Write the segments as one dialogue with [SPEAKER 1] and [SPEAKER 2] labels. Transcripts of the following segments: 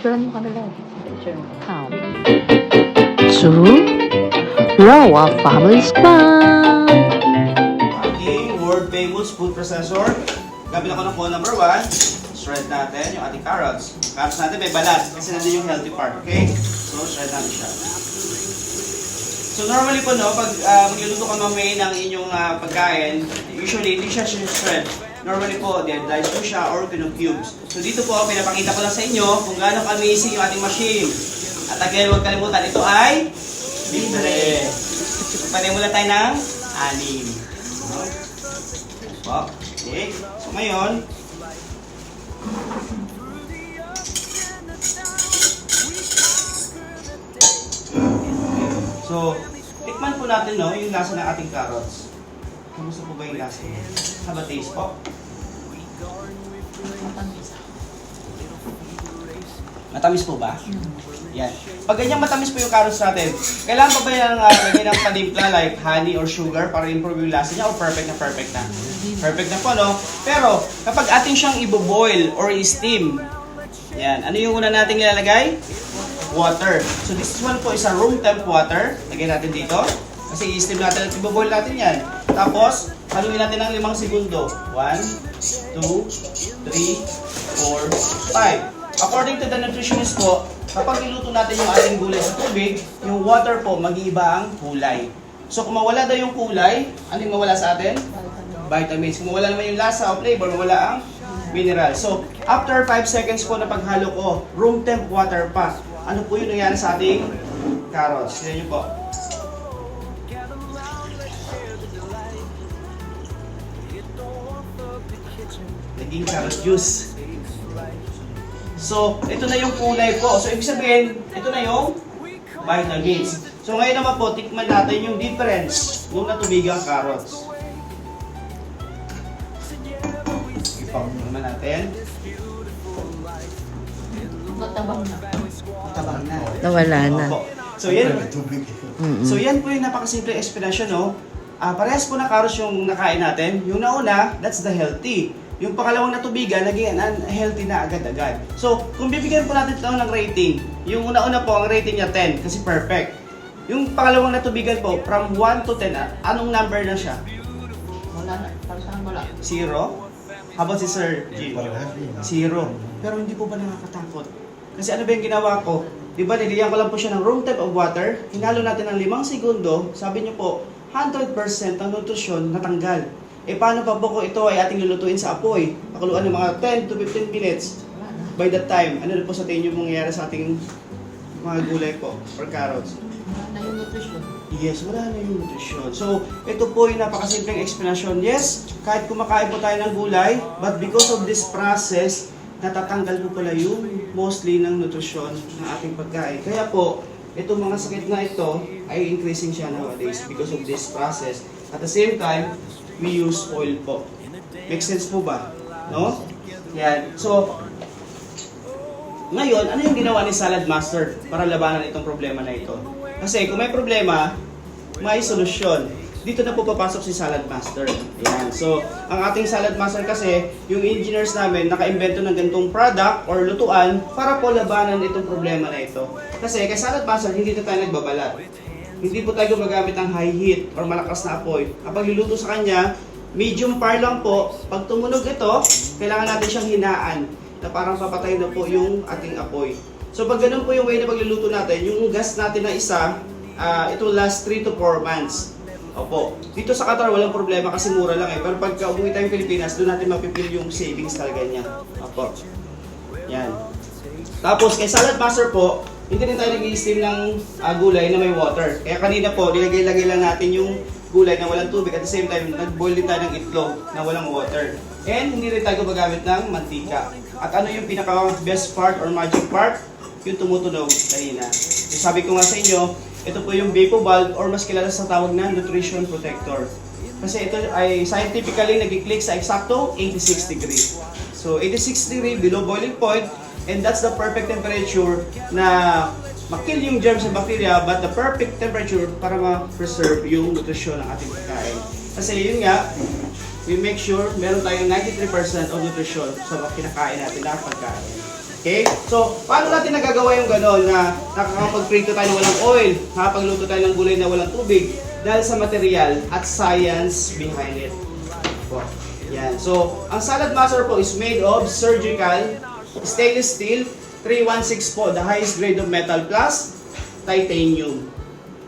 [SPEAKER 1] Picturean mo kanila. Picture mo.
[SPEAKER 2] How? To Rawa Family Squad.
[SPEAKER 3] Ating world famous food processor. Gamit ako ng phone number 1. Shred natin yung ating carrots. Carrots natin may balat kasi nandun yung healthy part, okay? So, shred natin siya. So, normally po, no, pag magluluto ka mamay ng inyong pagkain, usually hindi siya shred. Normally po, dice po siya or cubes. So, dito po, pinapakita ko lang sa inyo kung gaano amazing yung ating machine. At again, huwag kalimutan, ito ay libre. Pwede mula tayo ng 6. Okay. So, ngayon, so, tikman po natin, no, yung lasa ng ating carrots. Kamusta po ba yung lasa niya? How about taste po? Matamis po ba? Yan. Pag ganyan matamis po yung carrots natin, kailangan pa ba yung lagyan ng panimpla like honey or sugar para improve yung lasa niya o perfect na perfect na? Perfect na po, no? Pero, kapag ating siyang i-boil or i-steam, yan. Ano yung una nating ilalagay? Water. So, this one po is a room temp water. Lagyan natin dito. Kasi i-steam natin at i-boil natin yan. Tapos, haluin natin ng 5 segundo. 1, 2, 3, 4, 5. According to the nutritionist po, kapag niluto natin yung ating gulay sa tubig, yung water po, mag-iiba ang kulay. So, kung mawala daw yung kulay, ano yung mawala sa atin? Vitamins. Kung mawala naman yung lasa o flavor, mawala ang mineral. So, after 5 seconds po na paghalo ko, room temp water pa, ano po yung nangyari sa ating carrots? Tignan nyo po. Naging carrot juice. So, ito na yung kulay po. So, ibig sabihin, ito na yung vitamins. So, ngayon naman po, tikman natin yung difference nung natubigang carrots. Ipang naman natin.
[SPEAKER 1] Matabang na.
[SPEAKER 3] Matabang na.
[SPEAKER 2] Nawala na.
[SPEAKER 3] Opo. So, yan po yung napakasimple explanation, no? Parehas po na carrots yung nakain natin. Yung nauna, that's the healthy. Yung pangalawang natubigan, naging unhealthy na agad-agad. So, kung bibigyan po natin ito ng rating, yung una-una po, ang rating niya 10 kasi perfect. Yung pangalawang natubigan po, from 1 to 10, anong number na siya?
[SPEAKER 1] Wala na. Para saan wala?
[SPEAKER 3] 0? How about si Sir G? 0. Pero hindi po ba nakakatakot? Kasi ano ba yung ginawa ko? Diba, niliyan ko lang po siya ng room temp of water, hinalo natin ng 5 segundo, sabi niyo po, 100% ng nutrisyon natanggal. Paano pa po kung ito ay ating lulutuin sa apoy? Pakuluan ng mga 10 to 15 minutes. By that time, ano na po sa tingin yung mangyayari sa ating mga gulay po, or carrots?
[SPEAKER 1] Wala na yung nutrition.
[SPEAKER 3] Yes, wala na yung nutrition. So, ito po yung napakasimpleng explanation. Yes, kahit kumakain po tayo ng gulay, but because of this process, natatanggal po pala yung mostly ng nutrisyon ng ating pagkain. Kaya po, itong mga sakit na ito ay increasing siya nowadays because of this process. At the same time, we use oil po. Make sense po ba? No? Yan. So, ngayon, ano yung ginawa ni Salad Master para labanan itong problema na ito? Kasi kung may problema, may solusyon. Dito na po papasok si Salad Master. Yan. So, ang ating Salad Master kasi, yung engineers namin naka-invento ng ganitong product or lutuan para po labanan itong problema na ito. Kasi kay Salad Master, hindi na tayo nagbabalat. Hindi po tayo gumagamit ng high heat or malakas na apoy. Kapag luluto sa kanya, medium fire lang po. Pag tumunog ito, kailangan natin siyang hinaan na parang papatay na po yung ating apoy. So pag ganun po yung way na pagluluto natin, yung gas natin na isa, it will last 3 to 4 months. Opo. Dito sa Qatar, walang problema kasi mura lang eh. Pero pagka umuwi tayong Pilipinas, doon natin mapipil yung savings talaga niya. Opo. Yan. Tapos kay Salad Master po, hindi rin tayo nag-i-steam ng gulay na may water. Kaya kanina po, nilagay-lagay lang natin yung gulay na walang tubig. At the same time, nag-boil din tayo ng itlog na walang water. And hindi rin tayo gumagamit ng mantika. At ano yung pinaka-best part or magic part? Yung tumutunog kanina. So, sabi ko nga sa inyo, ito po yung Vapo Bulb or mas kilala sa tawag na Nutrition Protector. Kasi ito ay scientifically nag-click sa eksakto 86 degree. So 86 degree below boiling point. And that's the perfect temperature na makill yung germs and bacteria, but the perfect temperature para ma-preserve yung nutrisyon ng ating pagkain. Kasi yun nga, we make sure meron tayong 93% of nutrition sa kinakain natin na pagkain. Okay? So, paano natin nagagawa yung gano'n na nakakapag-prito tayo ng walang oil, nakakapagluto tayo ng gulay na walang tubig dahil sa material at science behind it. Po. Yan. So, ang Salad Master po is made of surgical stainless steel 316 po, the highest grade of metal plus titanium.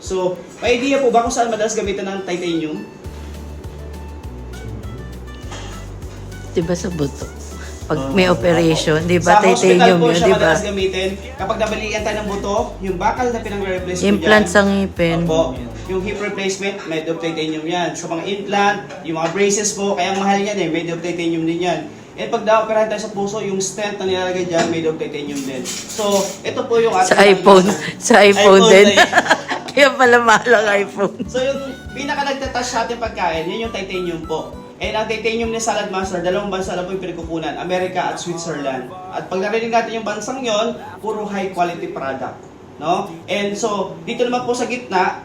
[SPEAKER 3] So, may idea po ba kung saan madalas gamitin ng titanium?
[SPEAKER 2] Diba sa buto? Pag may operation, di ba?
[SPEAKER 3] Sa hospital
[SPEAKER 2] Titanium
[SPEAKER 3] po
[SPEAKER 2] yun,
[SPEAKER 3] siya
[SPEAKER 2] di ba?
[SPEAKER 3] madalas gamitin. Kapag nabalian tayo ng buto, yung bakal na pinag-replace mo
[SPEAKER 2] Implant
[SPEAKER 3] dyan.
[SPEAKER 2] sa ngipin.
[SPEAKER 3] Opo. Yung hip replacement, made of titanium yan. So mga implant, yung mga braces po, kaya mahal yan eh, made of titanium din yan. And pag na-operahan tayo sa puso, yung stent na nilalagay dyan, made of titanium din. So, ito po yung
[SPEAKER 2] Sa iPhone. Sa iPhone din.
[SPEAKER 3] na
[SPEAKER 2] Kaya pala mahal ang iPhone.
[SPEAKER 3] So yung pinaka nagtatouch sa ating pagkain, yun yung titanium po. And ang titanium ni Salad Master, dalawang bansa lang po yung pinagkukunan, Amerika at Switzerland. At pag narinig natin yung bansang yon, puro high quality product. No? And so, dito naman po sa gitna,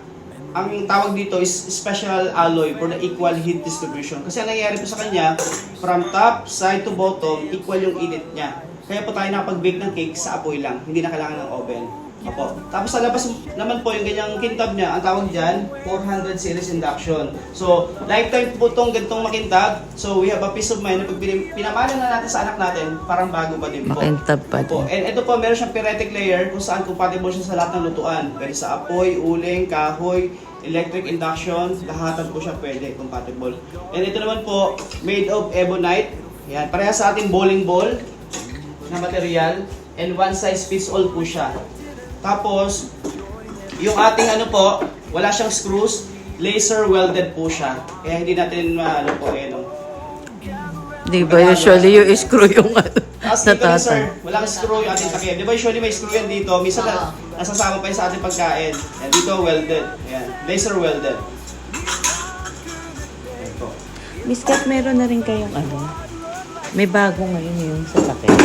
[SPEAKER 3] ang tawag dito is special alloy for the equal heat distribution. Kasi ang nangyayari po sa kanya, from top, side to bottom, equal yung init niya. Kaya po tayo nakapag-bake ng cake sa apoy lang, hindi na kailangan ng oven. Opo. Tapos sa labas naman po yung ganyang kintab niya, ang tawag dyan, 400 series induction. So, lifetime po itong ganitong makintab. So, we have a peace of mind na pag pinamana na natin sa anak natin, parang bago pa din po.
[SPEAKER 2] Makintab pa
[SPEAKER 3] Opo.
[SPEAKER 2] din.
[SPEAKER 3] And ito po, meron siyang pyretic layer kung saan compatible siya sa lahat ng lutuan. Pwede sa apoy, uling, kahoy, electric induction, lahatan po siya pwede, compatible. And ito naman po, made of ebonite. Yan, parehas sa ating bowling ball na material. And one size fits all po siya. Tapos, yung ating ano po, wala siyang screws, laser welded po siya. Kaya hindi natin ano po, no.
[SPEAKER 2] Di ba usually yung screw yung ano,
[SPEAKER 3] Tapos dito na sir,
[SPEAKER 2] natatan.
[SPEAKER 3] walang screw yung ating takip. Di ba usually may screw yan dito, minsan nasasama pa yun sa ating pagkain. Yan, dito welded. Yan, laser welded. Yan po.
[SPEAKER 2] Miss Kat, meron na rin kayong ano? May bago ngayon yung sa takip.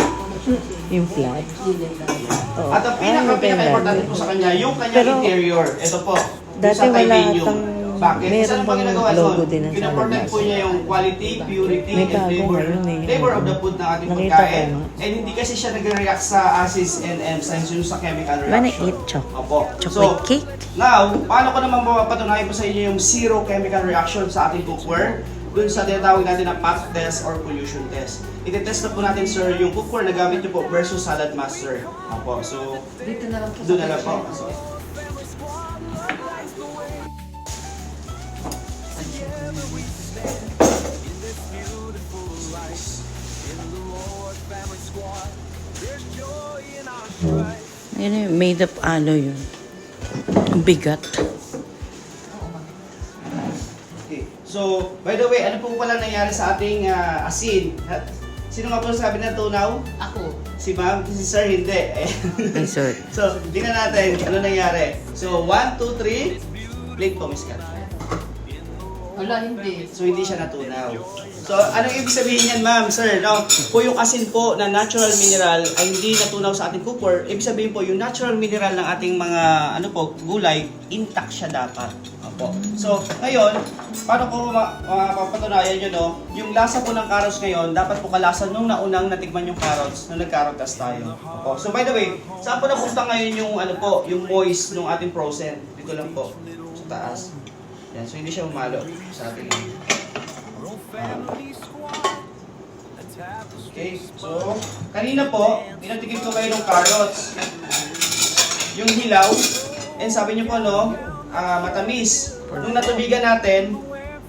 [SPEAKER 2] Yung flat. Oo.
[SPEAKER 3] At ang pinaka-importante po sa kanya, yung kanyang
[SPEAKER 2] Pero,
[SPEAKER 3] interior. Ito po,
[SPEAKER 2] dati
[SPEAKER 3] sa
[SPEAKER 2] wala
[SPEAKER 3] titanium.
[SPEAKER 2] atang-
[SPEAKER 3] Bakit?
[SPEAKER 2] meron
[SPEAKER 3] Saan pa
[SPEAKER 2] bang
[SPEAKER 3] ginagawa
[SPEAKER 2] logo
[SPEAKER 3] doon?
[SPEAKER 2] din ng
[SPEAKER 3] Pinaprotect
[SPEAKER 2] Salad
[SPEAKER 3] po niya yung quality, purity,
[SPEAKER 2] May
[SPEAKER 3] and
[SPEAKER 2] bago
[SPEAKER 3] flavor.
[SPEAKER 2] ngayon eh.
[SPEAKER 3] Flavor of the food ng ating
[SPEAKER 2] Nakita
[SPEAKER 3] pagkain.
[SPEAKER 2] ko nga.
[SPEAKER 3] And hindi kasi siya nagre-react sa acids and enzymes yung sa chemical
[SPEAKER 2] Wanna
[SPEAKER 3] reaction.
[SPEAKER 2] eat
[SPEAKER 3] Opo.
[SPEAKER 2] chocolate cake?
[SPEAKER 3] Now, paano ko naman mapapatunayan po sa inyo yung zero chemical reaction sa ating cookware? Dun sa tinatawag natin na path test or pollution test. Iti-test na po natin, sir, yung cookware na gamit nyo po versus Salad Master. Opo, so,
[SPEAKER 1] Dito na lang po.
[SPEAKER 3] doon na lang po. So,
[SPEAKER 2] Ayun yung made of alloy yun. Ang bigat.
[SPEAKER 3] okay. So, by the way, ano po pala nangyari sa ating asin? Sino nga po sabi na tunaw?
[SPEAKER 1] Ako.
[SPEAKER 3] Si ma'am, si sir hindi.
[SPEAKER 2] Ay, sorry.
[SPEAKER 3] So, tingnan natin ano nangyari. So, 1, 2, 3, plate po, Miss Kat.
[SPEAKER 1] Wala, hindi.
[SPEAKER 3] So, hindi siya natunaw. So, anong ibig sabihin yan, ma'am, sir? No? Kung yung asin po na natural mineral ay hindi natunaw sa ating cookware, ibig sabihin po, yung natural mineral ng ating mga ano po, gulay, intact siya dapat. Opo. So, ngayon, paano ko mapapatunayan nyo, no? Yung lasa po ng carrots ngayon, dapat po kalasa nung naunang natikman yung carrots, nung nag-carrot test tayo. Opo. So, by the way, saan po napunta ngayon yung ano po, yung moist ng ating frozen? Dito lang po, sa taas. Yan, so hindi siya umalo sa ating okay, so kanina po, pinatikim ko kayo ng carrots. Yung hilaw, and sabi niyo po no, matamis. Nung natubigan natin,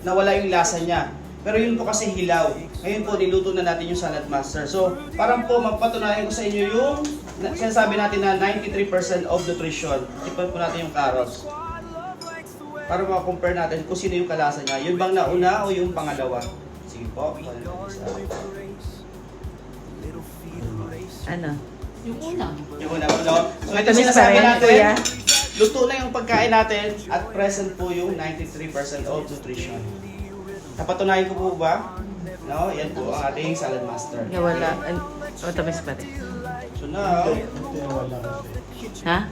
[SPEAKER 3] nawala yung lasa niya. Pero yun po kasi hilaw. Ngayon po, niluto na natin yung Salad Master. So, parang po, magpatunayan ko sa inyo yung sinasabi natin na 93% of nutrition. Tikman po natin yung carrots. Para makakompare natin kung sino yung kalasa niya. Yung bang nauna o yung pangalawa? Sige po.
[SPEAKER 2] Ano?
[SPEAKER 1] Yung una.
[SPEAKER 3] Yung una po, no? So, ito
[SPEAKER 2] Matamis
[SPEAKER 3] sinasabi
[SPEAKER 2] pa rin,
[SPEAKER 3] natin,
[SPEAKER 2] kuya.
[SPEAKER 3] luto na yung pagkain natin at present po yung 93% of nutrition. Napatunayan ko po ba? No? Yan po ang ating Salad Master.
[SPEAKER 2] Wala. Matamis pa rin.
[SPEAKER 3] So now,
[SPEAKER 2] Ha?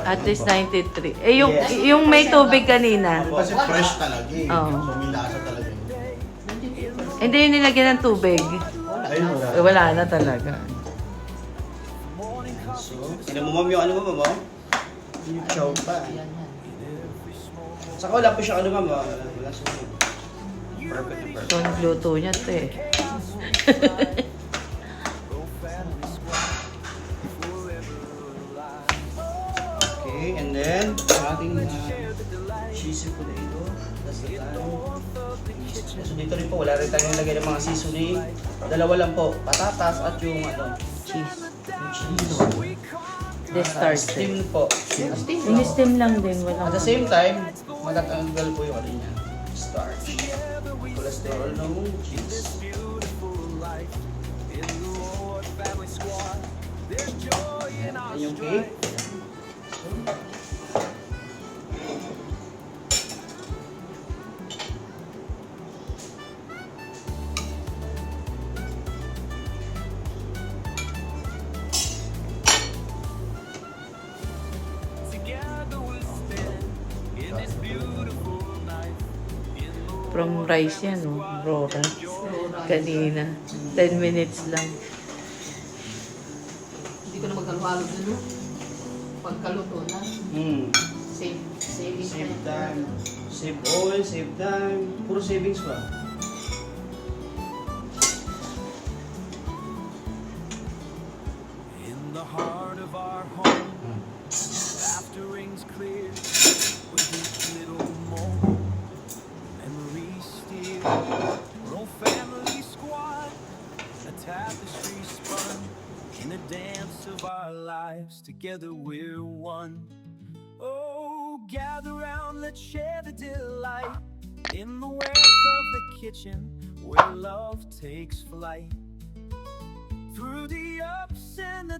[SPEAKER 2] At least 93. Eh, yung may tubig kanina.
[SPEAKER 4] Kasi fresh talaga eh.
[SPEAKER 2] Oo.
[SPEAKER 4] So may lasa talaga yun.
[SPEAKER 2] Hindi yung nilagyan ng tubig.
[SPEAKER 4] Ay,
[SPEAKER 3] Ayun, wala.
[SPEAKER 2] Wala na talaga.
[SPEAKER 3] So, tinan mo ma'am yung ano mo, ma'am? Yung chow pa.
[SPEAKER 1] Yan, yan.
[SPEAKER 3] Saka wala po siya ano, ma'am. Wala sunog. Perfect na perfect.
[SPEAKER 2] So, nagluto niya ito eh.
[SPEAKER 3] Okay, and then, ang ating cheesy potato. That's the time. So, dito rin po, wala rin tayong lagay ng mga seasoning. Dalawa lang po, patatas at yung ano,
[SPEAKER 2] Cheese.
[SPEAKER 3] yung cheese.
[SPEAKER 2] The starch.
[SPEAKER 3] Steam po.
[SPEAKER 1] Steam.
[SPEAKER 2] Ini-steam lang din. Wala
[SPEAKER 3] At the same time, matatanggal po yung ano niya, starch. Cholesterol ng cheese. Ayan yung cake.
[SPEAKER 2] From rice yan, no? Raw rice. Kanina. 10 minutes lang.
[SPEAKER 1] Hindi ko na magkaluhalo dun, no? Pagkaluto na. Savings
[SPEAKER 3] Save
[SPEAKER 1] na yan.
[SPEAKER 3] time. Save oil, save time. Puro savings pa.
[SPEAKER 4] In the heart of our home, laughter rings clear with each little moment. Memories steer our old family squad, a tapestry spun in the dance of our lives. Together we're one. Oh, gather round, let's share the delight in the warmth of the kitchen where love takes flight. Through the ups and the